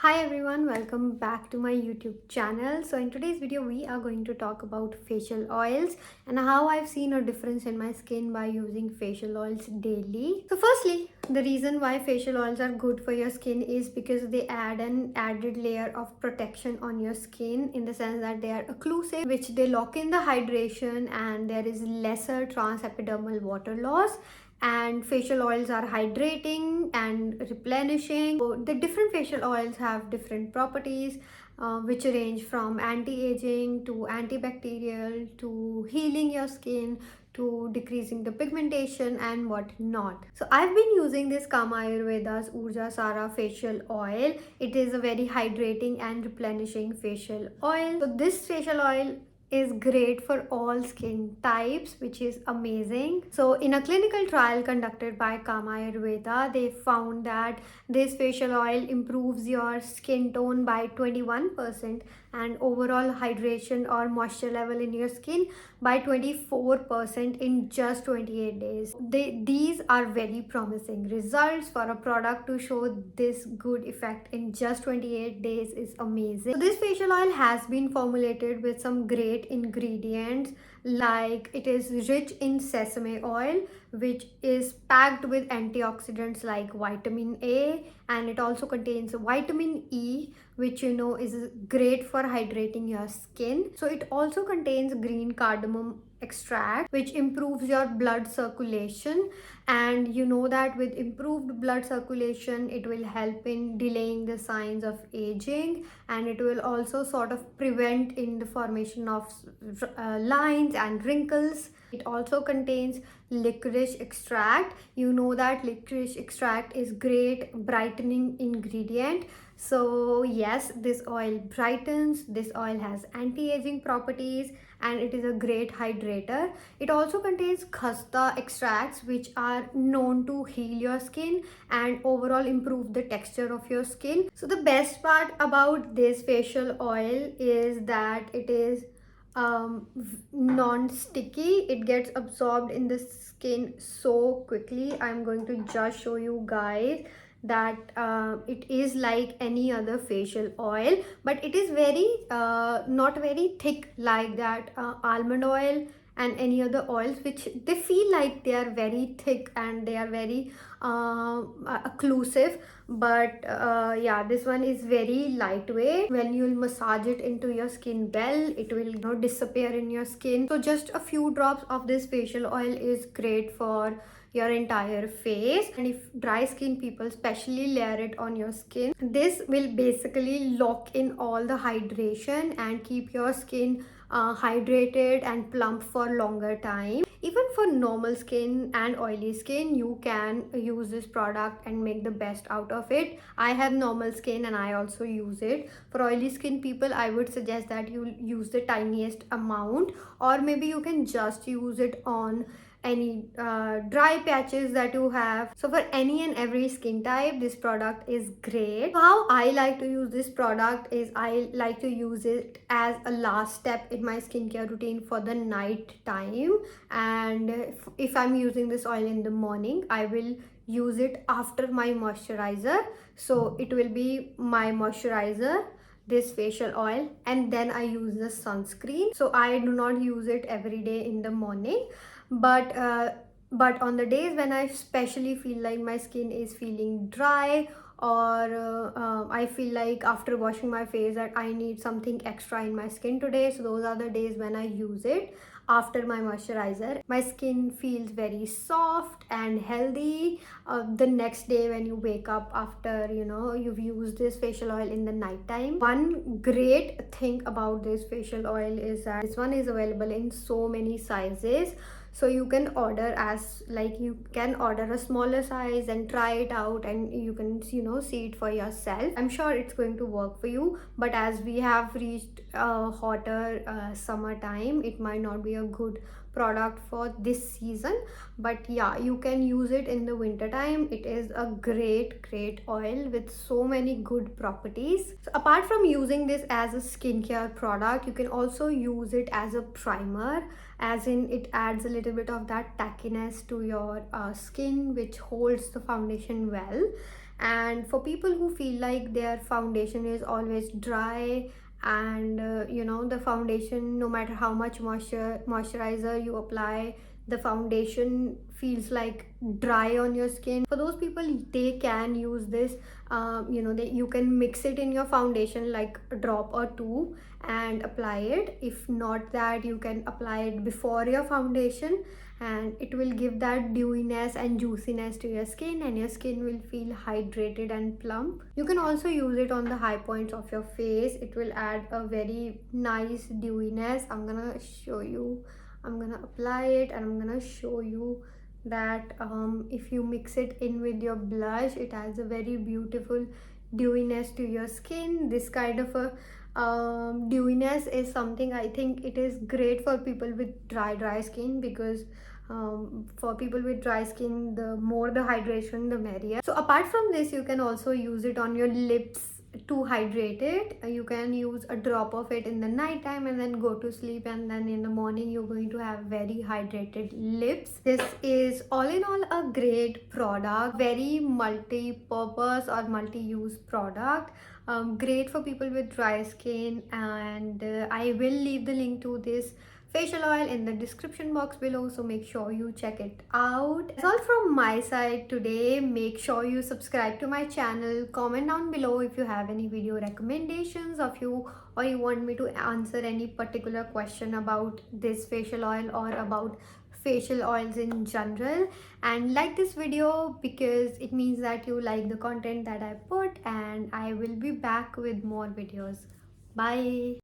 Hi everyone, welcome back to my YouTube channel. So in today's video we are going to talk about facial oils and how I've seen a difference in my skin by using facial oils daily. So firstly, the reason why facial oils are good for your skin is because they add an added layer of protection on your skin, in the sense that they are occlusive, which they lock in the hydration and there is lesser transepidermal water loss, and facial oils are hydrating and replenishing. So the different facial oils have different properties, which range from anti-aging to antibacterial to healing your skin to decreasing the pigmentation and whatnot. So I've been using this Kama Ayurveda's Urjasara Facial Oil. It is a very hydrating and replenishing facial oil. So this facial oil is great for all skin types, which is amazing. So in a clinical trial conducted by Kama Ayurveda, they found that this facial oil improves your skin tone by 21% and overall hydration or moisture level in your skin by 24% in just 28 days. These are very promising results. For a product to show this good effect in just 28 days is amazing. So this facial oil has been formulated with some great ingredients, like it is rich in sesame oil, which is packed with antioxidants like vitamin A, and it also contains vitamin E, which is great for hydrating your skin. So it also contains green cardamom extract, which improves your blood circulation, and you know that with improved blood circulation it will help in delaying the signs of aging, and it will also sort of prevent in the formation of lines and wrinkles. It also contains licorice extract. You know that licorice extract is great brightening ingredient. So yes, this oil brightens, this oil has anti-aging properties, and it is a great hydrator. It also contains khasta extracts, which are known to heal your skin and overall improve the texture of your skin. So the best part about this facial oil is that it is non-sticky. It gets absorbed in the skin so quickly. I'm going to just show you guys that it is like any other facial oil, but it is very not very thick like that almond oil and any other oils, which they feel like they are very thick and they are very occlusive. But yeah, this one is very lightweight. When you'll massage it into your skin well, it will disappear in your skin. So just a few drops of this facial oil is great for your entire face, and if dry skin people, especially layer it on your skin. This will basically lock in all the hydration and keep your skin hydrated and plump for longer time. Even for normal skin and oily skin, you can use this product and make the best out of it. I have normal skin and I also use it. For oily skin people, I would suggest that you use the tiniest amount, or maybe you can just use it on any dry patches that you have. So for any and every skin type, this product is great. How I like to use this product is I like to use it as a last step in my skincare routine for the night time, and if I'm using this oil in the morning, I will use it after my moisturizer. So it will be my moisturizer, this facial oil, and then I use the sunscreen. So I do not use it every day in the morning, but on the days when I especially feel like my skin is feeling dry, or I feel like after washing my face that I need something extra in my skin today, so those are the days when I use it after my moisturizer. My skin feels very soft and healthy the next day when you wake up after you've used this facial oil in the night time. One great thing about this facial oil is that this one is available in so many sizes. So you can order a smaller size and try it out, and you can see it for yourself. I'm sure it's going to work for you, but as we have reached hotter summertime, it might not be a good product for this season. But yeah, you can use it in the winter time. It is a great oil with so many good properties. So apart from using this as a skincare product, you can also use it as a primer, as in it adds a little bit of that tackiness to your skin, which holds the foundation well. And for people who feel like their foundation is always dry, and the foundation, no matter how much moisturizer you apply, the foundation feels like dry on your skin, for those people, they can use this. You can mix it in your foundation, like a drop or two, and apply it. If not that, you can apply it before your foundation, and it will give that dewiness and juiciness to your skin, and your skin will feel hydrated and plump. You can also use it on the high points of your face. It will add a very nice dewiness. I'm gonna show you. I'm gonna apply it, and I'm gonna show you that if you mix it in with your blush, it has a very beautiful dewiness to your skin. This kind of a dewiness is something, I think it is great for people with dry skin, because for people with dry skin, the more the hydration, the merrier. So apart from this, you can also use it on your lips to hydrate it. You can use a drop of it in the night time and then go to sleep, and then in the morning you're going to have very hydrated lips. This is all in all a great product, very multi-purpose or multi-use product. Great for people with dry skin, and I will leave the link to this facial oil in the description box below, so make sure you check it out. That's all from my side today. Make sure you subscribe to my channel, comment down below if you have any video recommendations of you, or you want me to answer any particular question about this facial oil or about facial oils in general. And like this video, because it means that you like the content that I put, and I will be back with more videos. Bye.